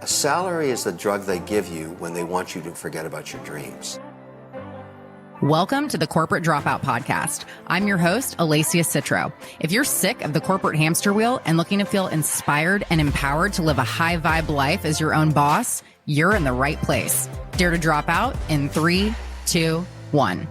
Salary is the drug they give you when they want you to forget about your dreams. Welcome to the Corporate Dropout Podcast. I'm your host, Alacia Citro. If you're sick of the corporate hamster wheel and looking to feel inspired and empowered to live a high vibe life as your own boss, you're in the right place. Dare to drop out in 3, 2, 1.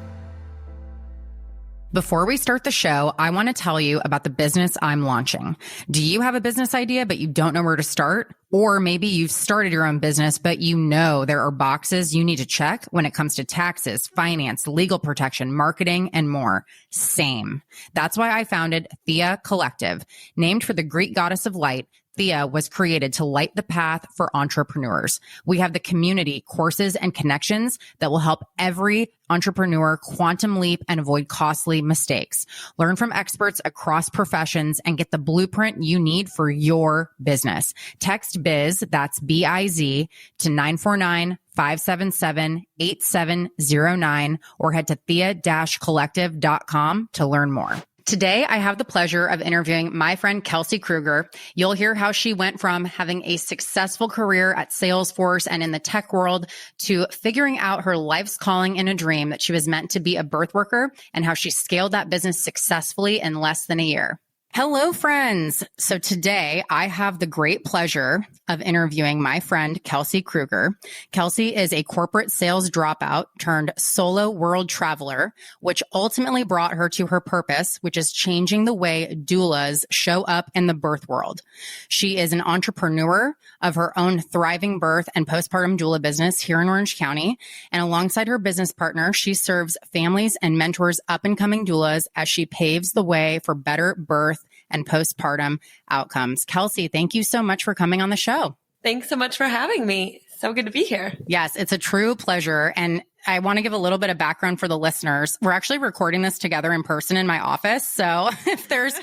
Before we start the show, I want to tell you about the business I'm launching. Do you have a business idea, but you don't know where to start? Or maybe you've started your own business, but you know there are boxes you need to check when it comes to taxes, finance, legal protection, marketing, and more. Same. That's why I founded Thea Collective. Named for the Greek goddess of light, Thea was created to light the path for entrepreneurs. We have the community, courses, and connections that will help every entrepreneur quantum leap and avoid costly mistakes. Learn from experts across professions and get the blueprint you need for your business. Text BIZ, that's B-I-Z, to 949-577-8709 or head to thea-collective.com to learn more. Today, I have the pleasure of interviewing my friend Kelsey Krueger. You'll hear how she went from having a successful career at Salesforce and in the tech world to figuring out her life's calling and a dream that she was meant to be a birth worker, and how she scaled that business successfully in less than a year. Hello, friends. So today I have the great pleasure of interviewing my friend, Kelsey Krueger. Kelsey is a corporate sales dropout turned solo world traveler, which ultimately brought her to her purpose, which is changing the way doulas show up in the birth world. She is an entrepreneur of her own thriving birth and postpartum doula business here in Orange County. And alongside her business partner, she serves families and mentors up and coming doulas as she paves the way for better birth and postpartum outcomes. Kelsey, thank you so much for coming on the show. Thanks so much for having me. So good to be here. Yes, it's a true pleasure. And I want to give a little bit of background for the listeners. We're actually recording this together in person in my office. So if there's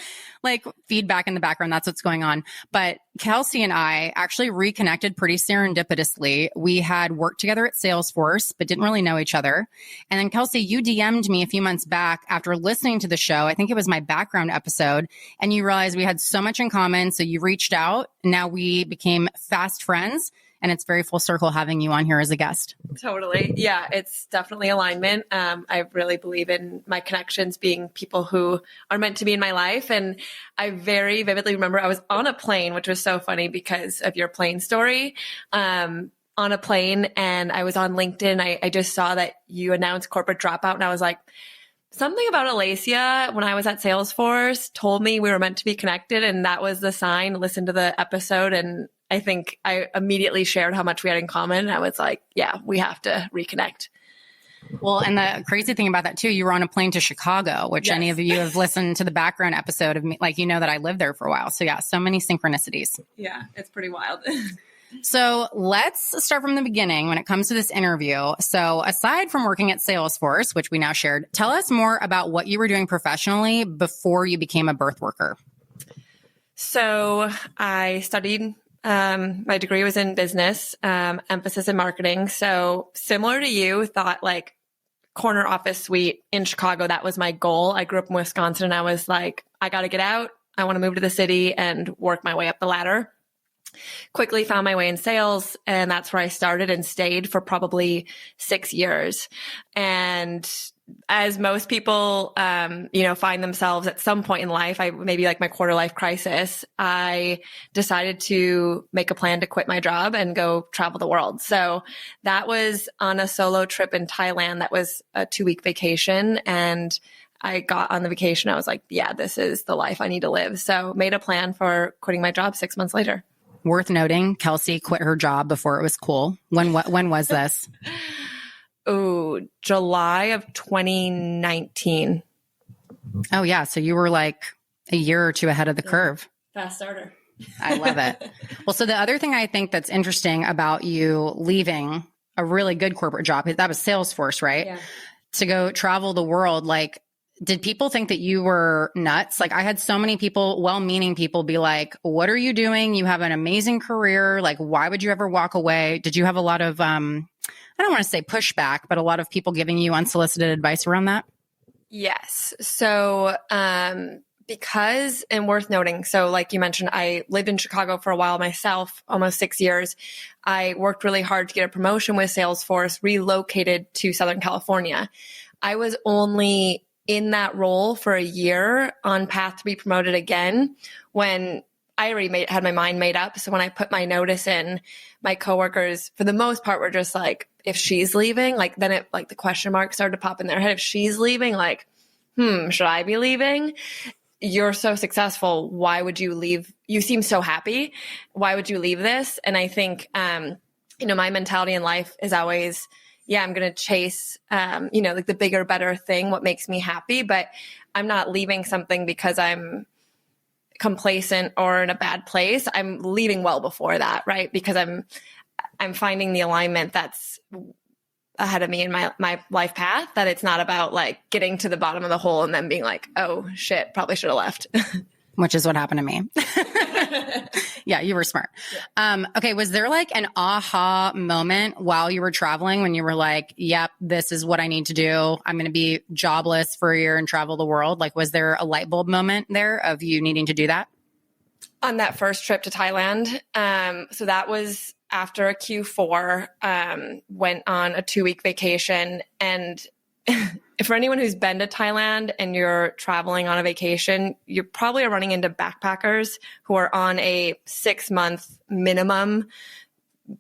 like feedback in the background, that's what's going on. But Kelsey and I actually reconnected pretty serendipitously. We had worked together at Salesforce, but didn't really know each other. And then Kelsey, you DM'd me a few months back after listening to the show. I think it was my background episode. And you realized we had so much in common. So you reached out. Now we became fast friends. And it's very full circle having you on here as a guest. Totally. Yeah, it's definitely alignment. I really believe in my connections being people who are meant to be in my life. And I very vividly remember I was on a plane, which was so funny because of your plane story, on a plane. And I was on LinkedIn. I just saw that you announced Corporate Dropout. And I was like, something about Alacia when I was at Salesforce told me we were meant to be connected. And that was the sign. Listen to the episode, and I think I immediately shared how much we had in common. And I was like, yeah, we have to reconnect. Well, and the crazy thing about that too, you were on a plane to Chicago, which Yes. Any of you have listened to the background episode of me, like, you know that I lived there for a while. So yeah, so many synchronicities. Yeah, it's pretty wild. So let's start from the beginning when it comes to this interview. So aside from working at Salesforce, which we now shared, tell us more about what you were doing professionally before you became a birth worker. So I studied, my degree was in business, emphasis in marketing. So similar to you, thought like corner office suite in Chicago. That was my goal. I grew up in Wisconsin and I was like, I got to get out. I want to move to the city and work my way up the ladder. Quickly found my way in sales, and that's where I started and stayed for probably 6 years. And as most people, find themselves at some point in life, maybe like my quarter life crisis, I decided to make a plan to quit my job and go travel the world. So that was on a solo trip in Thailand. That was a 2-week vacation. And I got on the vacation. I was like, yeah, this is the life I need to live. So made a plan for quitting my job 6 months later. Worth noting, Kelsey quit her job before it was cool. When was this? Oh, July of 2019. Oh, yeah. So you were like a year or two ahead of the curve. Fast starter. I love it. Well, so the other thing I think that's interesting about you leaving a really good corporate job, that was Salesforce, right? Yeah. To go travel the world, like, did people think that you were nuts? Like, I had so many people, well-meaning people, be like, what are you doing? You have an amazing career. Like, why would you ever walk away? Did you have a lot of, I don't want to say pushback, but a lot of people giving you unsolicited advice around that? Yes. So Because, and worth noting, so like you mentioned, I lived in Chicago for a while myself, almost 6 years. I worked really hard to get a promotion with Salesforce, relocated to Southern California. I was only in that role for a year, on path to be promoted again, when I already had my mind made up. So when I put my notice in, my coworkers, for the most part, were just like, if she's leaving, like, then it, like, the question marks started to pop in their head. If she's leaving, like, should I be leaving? You're so successful. Why would you leave? You seem so happy. Why would you leave this? And I think, my mentality in life is always, I'm going to chase, like the bigger, better thing, what makes me happy, but I'm not leaving something because I'm complacent or in a bad place. I'm leaving well before that, right? Because I'm finding the alignment that's ahead of me in my life path, that it's not about like getting to the bottom of the hole and then being like, oh shit, probably should have left. Which is what happened to me. Yeah, you were smart. Yeah. Okay. Was there like an aha moment while you were traveling when you were like, yep, this is what I need to do. I'm going to be jobless for a year and travel the world. Like, was there a light bulb moment there of you needing to do that? On that first trip to Thailand. So that was after a Q4, went on a 2-week vacation. And for anyone who's been to Thailand and you're traveling on a vacation, you probably are running into backpackers who are on a 6-month minimum,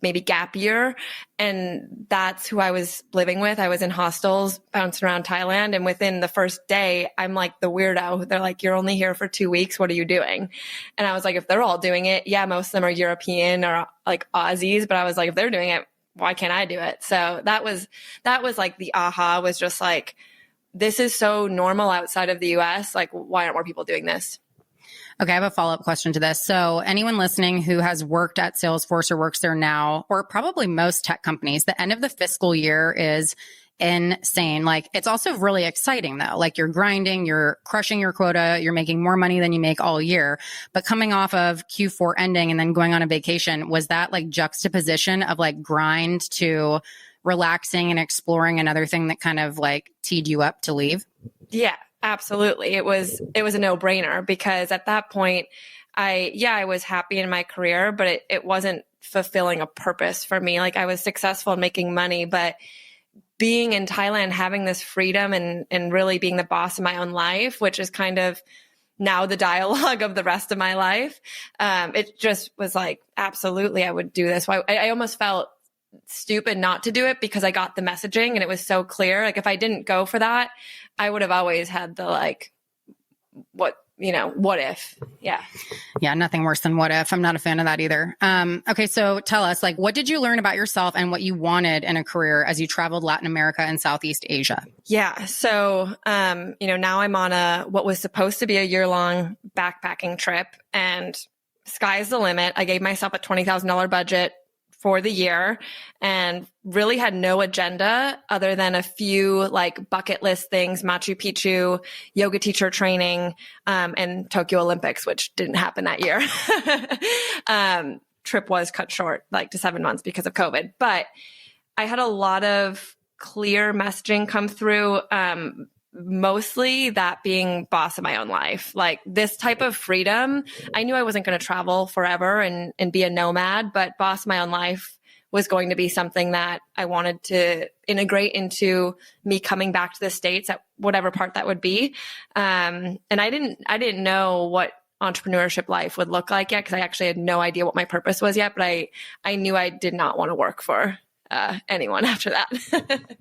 maybe gap year. And that's who I was living with. I was in hostels bouncing around Thailand. And within the first day, I'm like the weirdo. They're like, you're only here for 2 weeks. What are you doing? And I was like, if they're all doing it, yeah, most of them are European or like Aussies. But I was like, if they're doing it, why can't I do it? So that was like the aha, was just like, this is so normal outside of the US. Like, why aren't more people doing this? Okay, I have a follow-up question to this. So anyone listening who has worked at Salesforce or works there now, or probably most tech companies, the end of the fiscal year is insane. Like, it's also really exciting though. Like, you're grinding, you're crushing your quota, you're making more money than you make all year. But coming off of Q4 ending and then going on a vacation, was that like juxtaposition of like grind to relaxing and exploring another thing that kind of like teed you up to leave? Yeah. Absolutely. It was a no-brainer, because at that point, I was happy in my career, but it wasn't fulfilling a purpose for me. Like, I was successful in making money, but being in Thailand, having this freedom and really being the boss of my own life, which is kind of now the dialogue of the rest of my life. It just was like, absolutely, I would do this. I almost felt stupid not to do it, because I got the messaging and it was so clear. Like, if I didn't go for that, I would have always had the like, what if? Yeah. Yeah. Nothing worse than what if. I'm not a fan of that either. Okay. So tell us, like, what did you learn about yourself and what you wanted in a career as you traveled Latin America and Southeast Asia? Yeah. So, now I'm on what was supposed to be a year-long backpacking trip, and sky's the limit. I gave myself a $20,000 budget for the year and really had no agenda other than a few like bucket list things: Machu Picchu, yoga teacher training, and Tokyo Olympics, which didn't happen that year. Trip was cut short like to 7 months because of COVID, but I had a lot of clear messaging come through. Mostly that being boss of my own life, like this type of freedom. I knew I wasn't going to travel forever and be a nomad, but boss of my own life was going to be something that I wanted to integrate into me coming back to the States at whatever part that would be. And I didn't know what entrepreneurship life would look like yet, because I actually had no idea what my purpose was yet, but I knew I did not want to work for anyone after that.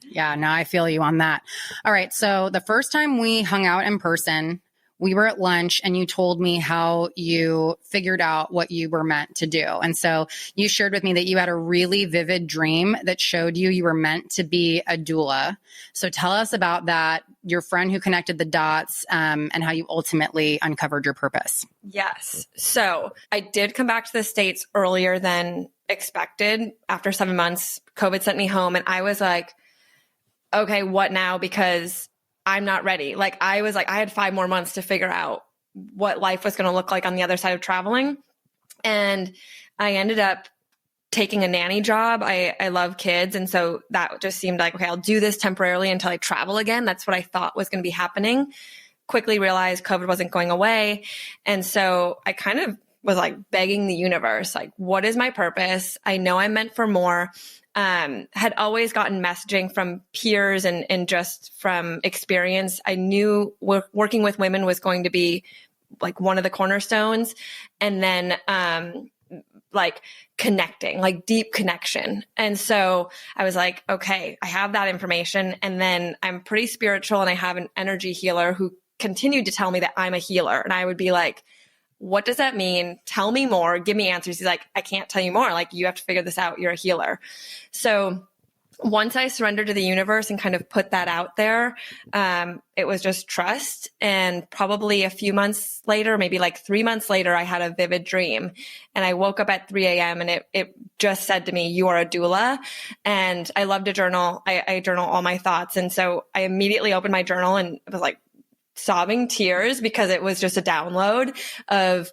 Yeah, no, I feel you on that. All right. So the first time we hung out in person, we were at lunch and you told me how you figured out what you were meant to do. And so you shared with me that you had a really vivid dream that showed you were meant to be a doula. So tell us about that, your friend who connected the dots, and how you ultimately uncovered your purpose. Yes. So I did come back to the States earlier than expected. After 7 months, COVID sent me home, and I was like, okay, what now? Because I'm not ready. Like, I had 5 more months to figure out what life was going to look like on the other side of traveling. And I ended up taking a nanny job. I love kids. And so that just seemed like, okay, I'll do this temporarily until I travel again. That's what I thought was going to be happening. quickly realized COVID wasn't going away. And so I kind of was like begging the universe, like, what is my purpose? I know I'm meant for more. Had always gotten messaging from peers and just from experience. I knew working with women was going to be like one of the cornerstones. And then, like connecting, like deep connection. And so I was like, okay, I have that information. And then I'm pretty spiritual and I have an energy healer who continued to tell me that I'm a healer. And I would be like, what does that mean? Tell me more. Give me answers. He's like, I can't tell you more. Like, you have to figure this out. You're a healer. So once I surrendered to the universe and kind of put that out there, it was just trust. And probably a few months later, maybe like 3 months later, I had a vivid dream and I woke up at 3 a.m. and it just said to me, you are a doula. And I love to journal. I journal all my thoughts. And so I immediately opened my journal and it was like sobbing tears because it was just a download of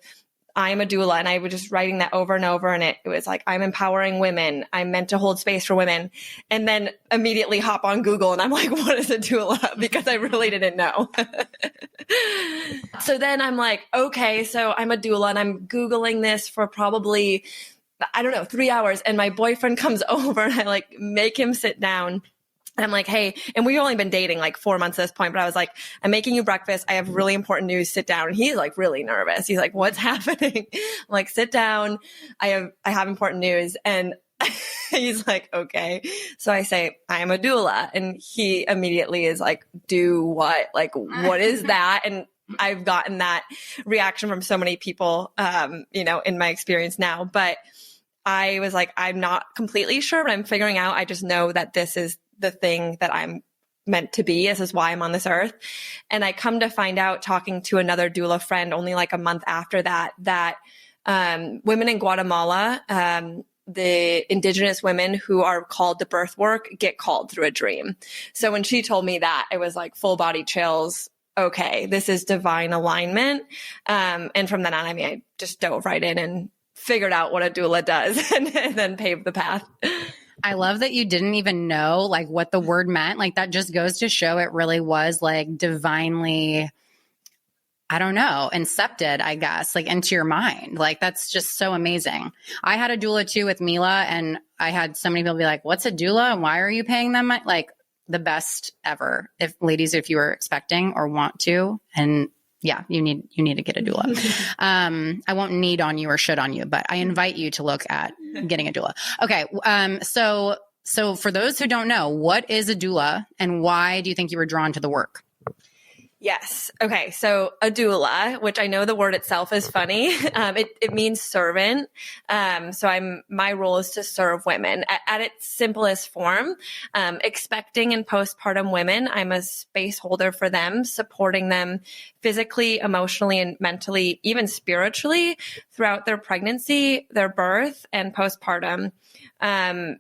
I'm a doula. And I was just writing that over and over. And it was like, I'm empowering women. I'm meant to hold space for women. And then immediately hop on Google and I'm like, what is a doula? Because I really didn't know. So then I'm like, okay, so I'm a doula and I'm Googling this for probably, I don't know, 3 hours. And my boyfriend comes over and I like make him sit down. And I'm like, hey, and we've only been dating like 4 months at this point, but I was like, I'm making you breakfast. I have really important news. Sit down. And he's like really nervous. He's like, what's happening? I'm like, sit down. I have important news. And he's like, okay. So I say, I am a doula. And he immediately is like, do what? Like, what is that? And I've gotten that reaction from so many people, in my experience now. But I was like, I'm not completely sure, but I'm figuring out. I just know that this is the thing that I'm meant to be. This is why I'm on this earth. And I come to find out, talking to another doula friend only like a month after that women in Guatemala, the indigenous women who are called to birth work get called through a dream. So when she told me that, it was like full body chills. Okay, this is divine alignment. And from then on, I just dove right in and figured out what a doula does and then paved the path. I love that you didn't even know like what the word meant. Like that just goes to show it really was like divinely, I don't know, incepted, I guess, like into your mind. Like that's just so amazing. I had a doula too with Mila, and I had so many people be like, what's a doula and why are you paying them? Like the best ever. If you were expecting or want to, and yeah, you need to get a doula. I won't need on you or should on you, but I invite you to look at getting a doula. Okay. So for those who don't know, what is a doula and why do you think you were drawn to the work? Yes. Okay. So a doula, which I know the word itself is funny. It means servant. So my role is to serve women at its simplest form, expecting and postpartum women. I'm a space holder for them, supporting them physically, emotionally, and mentally, even spiritually throughout their pregnancy, their birth, and postpartum. No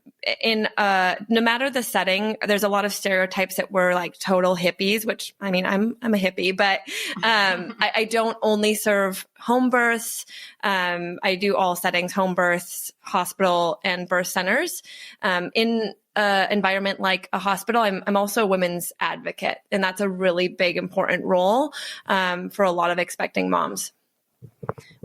matter the setting, there's a lot of stereotypes that we're like total hippies, which I mean, I'm a hippie, but I don't only serve home births. I do all settings, home births, hospital, and birth centers. In environment like a hospital, I'm also a women's advocate, and that's a really big, important role for a lot of expecting moms.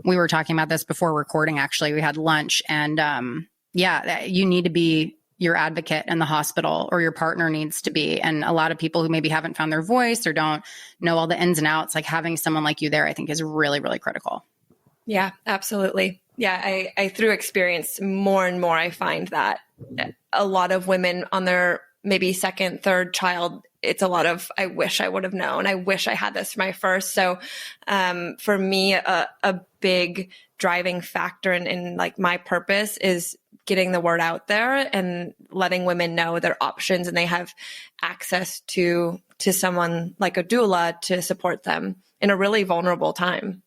We were talking about this before recording. Actually, we had lunch, and you need to be your advocate in the hospital, or your partner needs to be. And a lot of people who maybe haven't found their voice or don't know all the ins and outs, like having someone like you there, I think is really, really critical. Yeah, absolutely. Yeah. I through experience more and more, I find that a lot of women on their maybe second, third child, it's a lot of, I wish I would have known. I wish I had this for my first. So, for me, a big driving factor in like my purpose is getting the word out there and letting women know their options, and they have access to someone like a doula to support them in a really vulnerable time.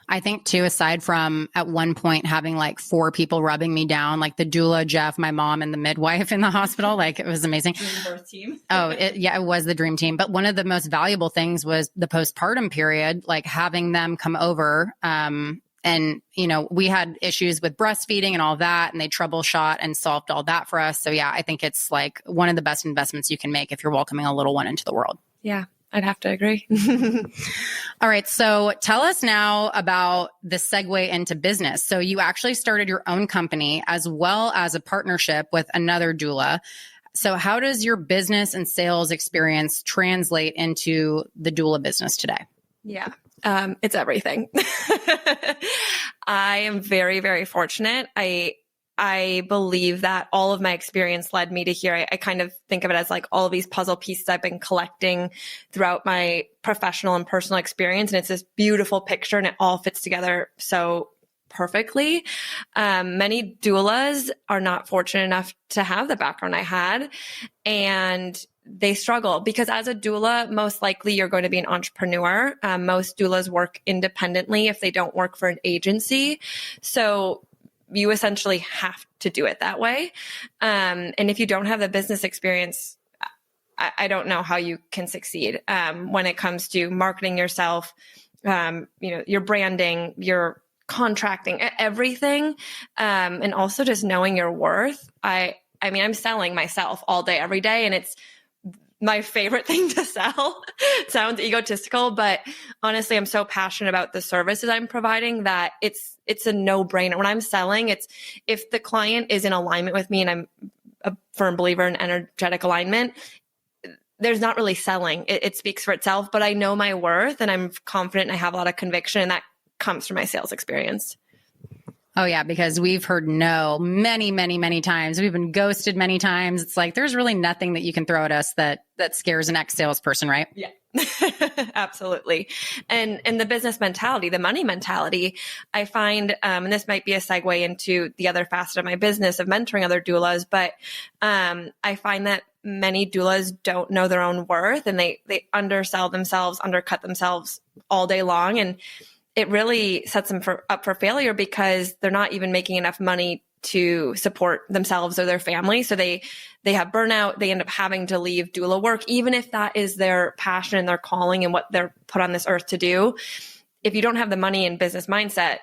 I think too, aside from at one point having like 4 people rubbing me down, like the doula, Jeff, my mom, and the midwife in the hospital, like it was amazing. Dream birth team. It was the dream team. But one of the most valuable things was the postpartum period, like having them come over. And, we had issues with breastfeeding and all that, and they troubleshot and solved all that for us. So yeah, I think it's like one of the best investments you can make if you're welcoming a little one into the world. Yeah. I'd have to agree. All right. So tell us now about the segue into business. So you actually started your own company as well as a partnership with another doula. So how does your business and sales experience translate into the doula business today? Yeah. It's everything. I am very, very fortunate. I believe that all of my experience led me to here. I kind of think of it as like all of these puzzle pieces I've been collecting throughout my professional and personal experience. And it's this beautiful picture and it all fits together so perfectly. Many doulas are not fortunate enough to have the background I had, and they struggle because as a doula, most likely you're going to be an entrepreneur. Most doulas work independently if they don't work for an agency. So you essentially have to do it that way. And if you don't have the business experience, I don't know how you can succeed when it comes to marketing yourself, your branding, your contracting, everything. And also just knowing your worth. I mean, I'm selling myself all day, every day, and it's my favorite thing to sell. It sounds egotistical, but honestly, I'm so passionate about the services I'm providing that it's a no-brainer. When I'm selling, it's if the client is in alignment with me, and I'm a firm believer in energetic alignment, there's not really selling. It speaks for itself, but I know my worth and I'm confident and I have a lot of conviction, and that comes from my sales experience. Oh yeah, because we've heard no many, many, many times. We've been ghosted many times. It's like there's really nothing that you can throw at us that scares an ex-salesperson, right? Yeah. Absolutely. And the business mentality, the money mentality, I find, and this might be a segue into the other facet of my business of mentoring other doulas, but I find that many doulas don't know their own worth, and they undersell themselves, undercut themselves all day long. And it really sets them up for failure because they're not even making enough money to support themselves or their family. So they have burnout. They end up having to leave doula work, even if that is their passion and their calling and what they're put on this earth to do. If you don't have the money and business mindset,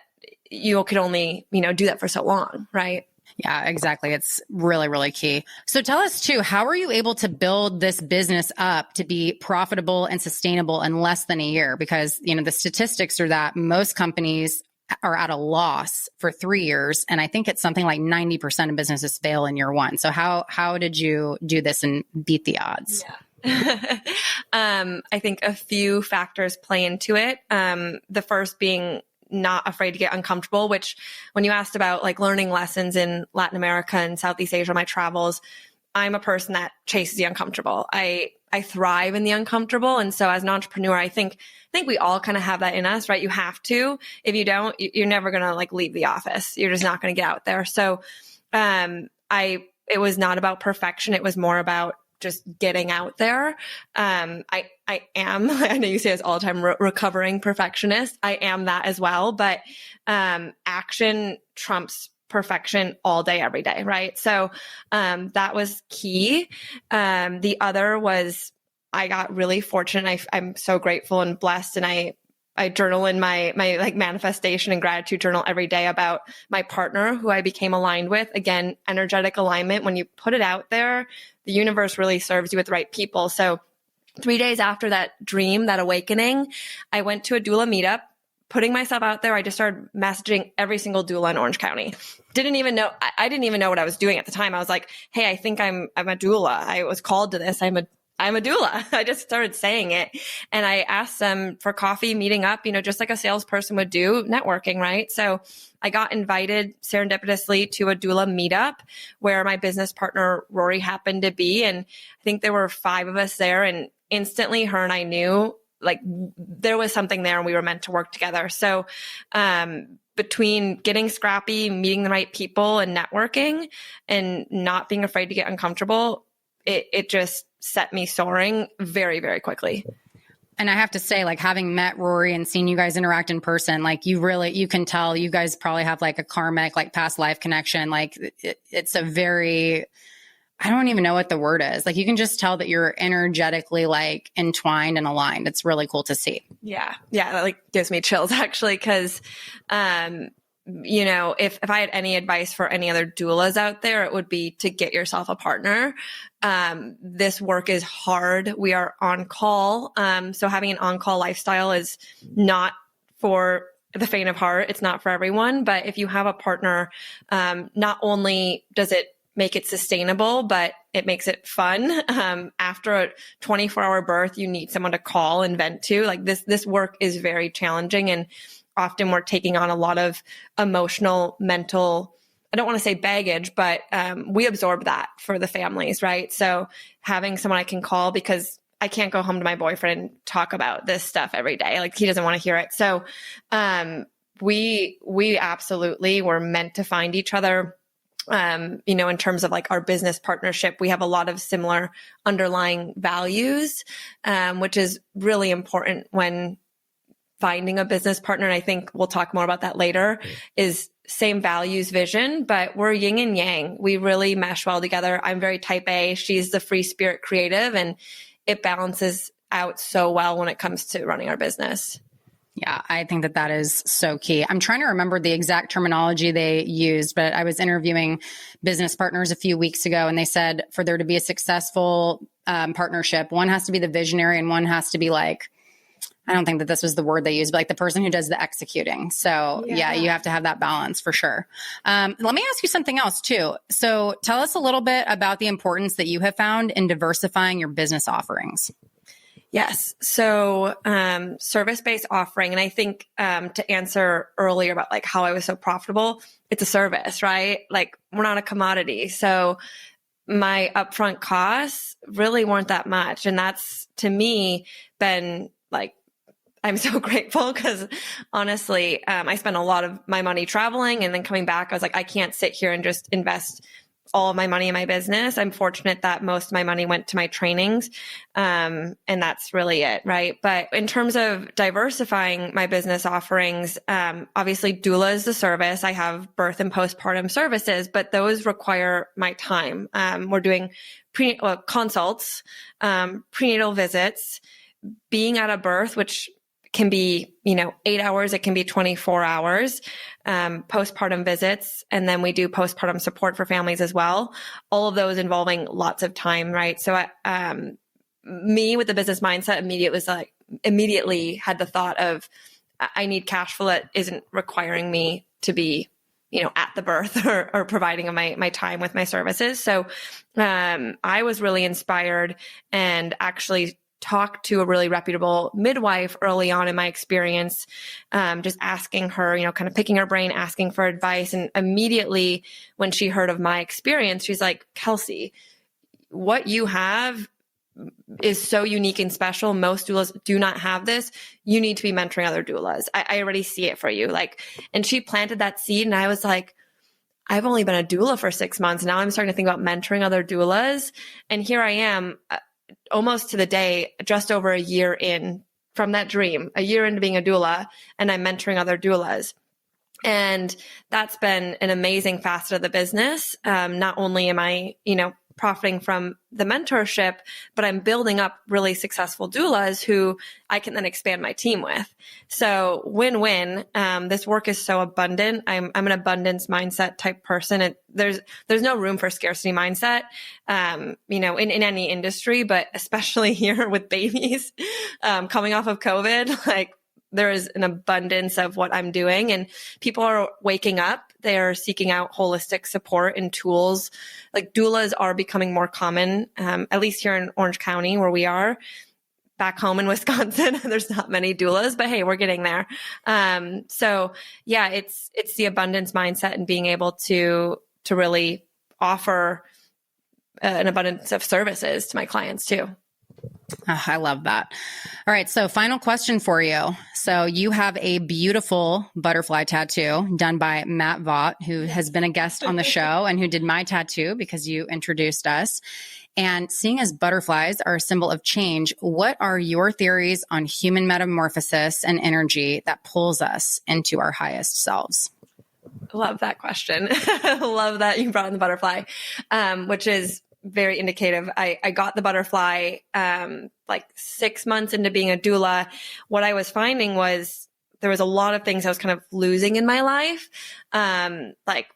you can only, do that for so long, right? Yeah, exactly. It's really, really key. So tell us too, how are you able to build this business up to be profitable and sustainable in less than a year? Because, the statistics are that most companies are at a loss for 3 years. And I think it's something like 90% of businesses fail in year one. So how did you do this and beat the odds? Yeah. I think a few factors play into it. The first being not afraid to get uncomfortable, which when you asked about like learning lessons in Latin America and Southeast Asia, my travels, I'm a person that chases the uncomfortable. I thrive in the uncomfortable. And so as an entrepreneur, I think we all kind of have that in us, right? You have to. If you don't, you're never going to like leave the office. You're just not going to get out there. So it was not about perfection. It was more about just getting out there. I am, I know you say this all the time, recovering perfectionist. I am that as well, but action trumps perfection all day, every day, right? So that was key. The other was I got really fortunate. I'm so grateful and blessed, and I journal in my like manifestation and gratitude journal every day about my partner who I became aligned with. Again, energetic alignment. When you put it out there, the universe really serves you with the right people. So 3 days after that dream, that awakening, I went to a doula meetup, putting myself out there. I just started messaging every single doula in Orange County. I didn't even know what I was doing at the time. I was like, hey, I think I'm a doula. I was called to this. I'm a doula. I just started saying it. And I asked them for coffee, meeting up, just like a salesperson would do, networking, right? So I got invited serendipitously to a doula meetup where my business partner, Rory, happened to be. And I think there were 5 of us there. And instantly her and I knew like there was something there and we were meant to work together. So between getting scrappy, meeting the right people and networking and not being afraid to get uncomfortable, it just set me soaring very, very quickly. And I have to say, like having met Rory and seen you guys interact in person, like you can tell you guys probably have like a karmic, like past life connection. Like it's a very, I don't even know what the word is. Like you can just tell that you're energetically like entwined and aligned. It's really cool to see. Yeah. Yeah. That like gives me chills actually. 'Cause, if I had any advice for any other doulas out there, it would be to get yourself a partner. This work is hard. We are on call. So having an on-call lifestyle is not for the faint of heart. It's not for everyone. But if you have a partner, not only does it make it sustainable, but it makes it fun. After a 24-hour birth, you need someone to call and vent to. Like this work is very challenging, and often we're taking on a lot of emotional, mental, I don't want to say baggage, but we absorb that for the families, right? So having someone I can call, because I can't go home to my boyfriend and talk about this stuff every day. Like he doesn't want to hear it. So we absolutely were meant to find each other. In terms of like our business partnership, we have a lot of similar underlying values, which is really important when finding a business partner. And I think we'll talk more about that later, is same values, vision, but we're yin and yang. We really mesh well together. I'm very type A. She's the free spirit creative, and it balances out so well when it comes to running our business. Yeah, I think that is so key. I'm trying to remember the exact terminology they used, but I was interviewing business partners a few weeks ago, and they said for there to be a successful partnership, one has to be the visionary and one has to be like, I don't think that this was the word they used, but like the person who does the executing. So yeah, you have to have that balance for sure. Let me ask you something else too. So tell us a little bit about the importance that you have found in diversifying your business offerings. Yes. So, service-based offering. And I think, to answer earlier about like how I was so profitable, it's a service, right? Like we're not a commodity. So my upfront costs really weren't that much. And that's to me been like, I'm so grateful because honestly, I spent a lot of my money traveling and then coming back. I was like, I can't sit here and just invest all of my money in my business. I'm fortunate that most of my money went to my trainings. And that's really it. Right. But in terms of diversifying my business offerings, obviously doula is the service. I have birth and postpartum services, but those require my time. We're doing consults, prenatal visits, being at a birth, which can be, 8 hours. It can be 24 hours, postpartum visits. And then we do postpartum support for families as well. All of those involving lots of time. Right. So, me with the business mindset immediately had the thought of, I need cash flow that isn't requiring me to be, at the birth or providing my time with my services. So, I was really inspired and actually talked to a really reputable midwife early on in my experience, just asking her, kind of picking her brain, asking for advice. And immediately when she heard of my experience, she's like, Kelsey, what you have is so unique and special. Most doulas do not have this. You need to be mentoring other doulas. I already see it for you. And she planted that seed, and I was like, I've only been a doula for 6 months. Now I'm starting to think about mentoring other doulas. And here I am, almost to the day, just over a year in from that dream, a year into being a doula, and I'm mentoring other doulas. And that's been an amazing facet of the business. Not only am I, profiting from the mentorship, but I'm building up really successful doulas who I can then expand my team with. So win-win. This work is so abundant. I'm an abundance mindset type person. There's no room for scarcity mindset, in any industry, but especially here with babies, coming off of COVID, there is an abundance of what I'm doing, and people are waking up. They're seeking out holistic support and tools. Like doulas are becoming more common, at least here in Orange County where we are. Back home in Wisconsin, there's not many doulas, but hey, we're getting there. So yeah, it's the abundance mindset and being able to really offer an abundance of services to my clients too. Oh, I love that. All right. So final question for you. So you have a beautiful butterfly tattoo done by Matt Vaught, who has been a guest on the show and who did my tattoo because you introduced us. And seeing as butterflies are a symbol of change, what are your theories on human metamorphosis and energy that pulls us into our highest selves? Love that question. Love that you brought in the butterfly, which is very indicative. I got the butterfly 6 months into being a doula. What I was finding was there was a lot of things I was kind of losing in my life. Like,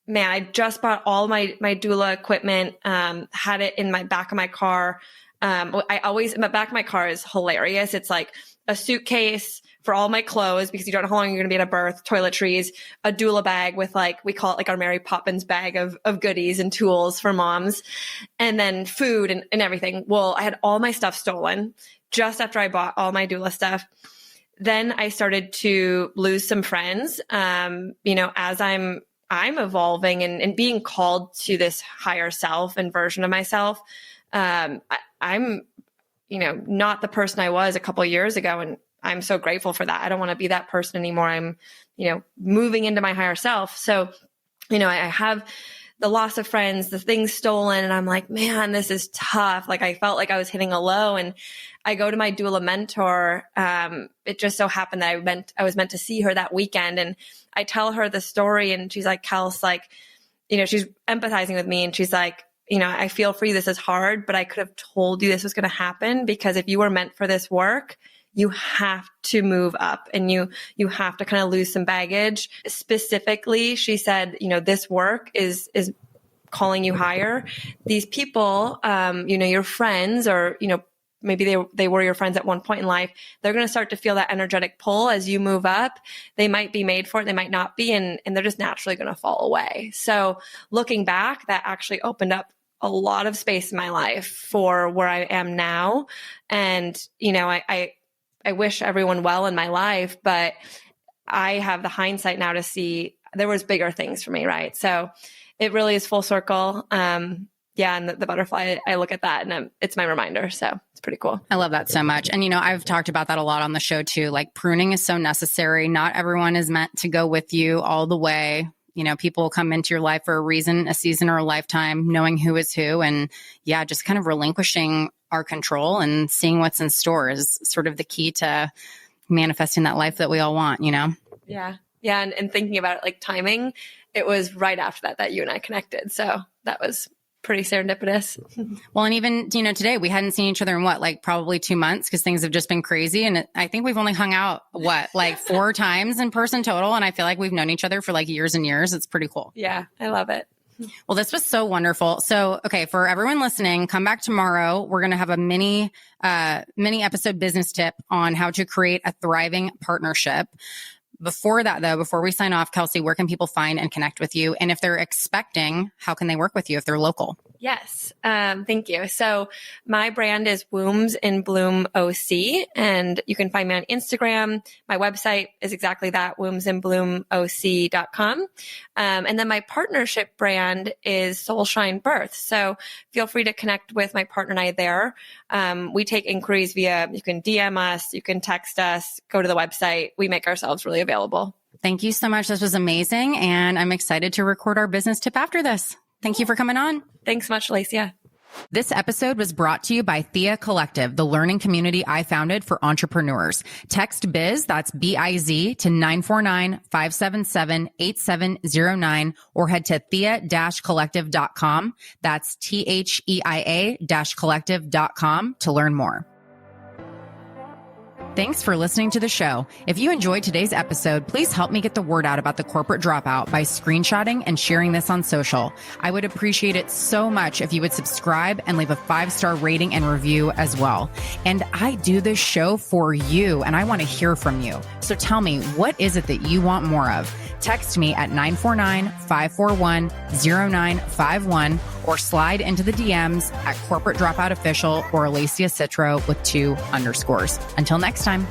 man, I just bought all my doula equipment, had it in my back of my car. In the back of my car is hilarious. It's like a suitcase for all my clothes because you don't know how long you're going to be at a birth, toiletries, a doula bag with like, we call it like our Mary Poppins bag of goodies and tools for moms, and then food and everything. Well, I had all my stuff stolen just after I bought all my doula stuff. Then I started to lose some friends, as I'm evolving and being called to this higher self and version of myself. I'm, not the person I was a couple of years ago. And I'm so grateful for that. I don't want to be that person anymore. I'm, moving into my higher self. So, I have the loss of friends, the things stolen, and I'm like, man, this is tough. Like I felt like I was hitting a low, and I go to my doula mentor. It just so happened that I was meant to see her that weekend, and I tell her the story, and she's like, Kels, like, she's empathizing with me, and she's like, I feel for you. This is hard, but I could have told you this was going to happen, because if you were meant for this work, you have to move up, and you have to kind of lose some baggage. Specifically, she said, this work is calling you higher. These people, your friends, or, maybe they were your friends at one point in life, they're going to start to feel that energetic pull as you move up. They might be made for it. They might not be. And they're just naturally going to fall away. So looking back, that actually opened up a lot of space in my life for where I am now. And, I wish everyone well in my life, but I have the hindsight now to see there was bigger things for me. Right. So it really is full circle. And the butterfly, I look at that and it's my reminder. So it's pretty cool. I love that so much. And, I've talked about that a lot on the show too. Like pruning is so necessary. Not everyone is meant to go with you all the way. People come into your life for a reason, a season, or a lifetime, knowing who is who. And just kind of relinquishing our control and seeing what's in store is sort of the key to manifesting that life that we all want, Yeah. Yeah. And thinking about it, like timing, it was right after that you and I connected. So that was pretty serendipitous. Well, and even, today we hadn't seen each other in probably 2 months, because things have just been crazy. And I think we've only hung out, 4 times in person total. And I feel like we've known each other for years and years. It's pretty cool. Yeah, I love it. Well, this was so wonderful. So, okay, for everyone listening, come back tomorrow. We're going to have a mini episode business tip on how to create a thriving partnership. Before that, though, before we sign off, Kelsey, where can people find and connect with you? And if they're expecting, how can they work with you if they're local? Yes. Thank you. So my brand is Wombs in Bloom OC, and you can find me on Instagram. My website is exactly that, womsandbloomoc.com. And then my partnership brand is Soulshine Birth. So feel free to connect with my partner and I there. We take inquiries you can DM us, you can text us, go to the website. We make ourselves really available. Thank you so much. This was amazing. And I'm excited to record our business tip after this. Thank you for coming on. Thanks much, Lacia. This episode was brought to you by Thea Collective, the learning community I founded for entrepreneurs. Text BIZ, that's BIZ, to 949-577-8709, or head to thea-collective.com. That's THEIA-collective.com to learn more. Thanks for listening to the show. If you enjoyed today's episode, please help me get the word out about the corporate dropout by screenshotting and sharing this on social. I would appreciate it so much if you would subscribe and leave a 5-star rating and review as well. And I do this show for you, and I want to hear from you. So tell me, what is it that you want more of? Text me at 949-541-0951 or slide into the DMs at Corporate Dropout Official or Alacia Citro with 2 underscores. Until next time.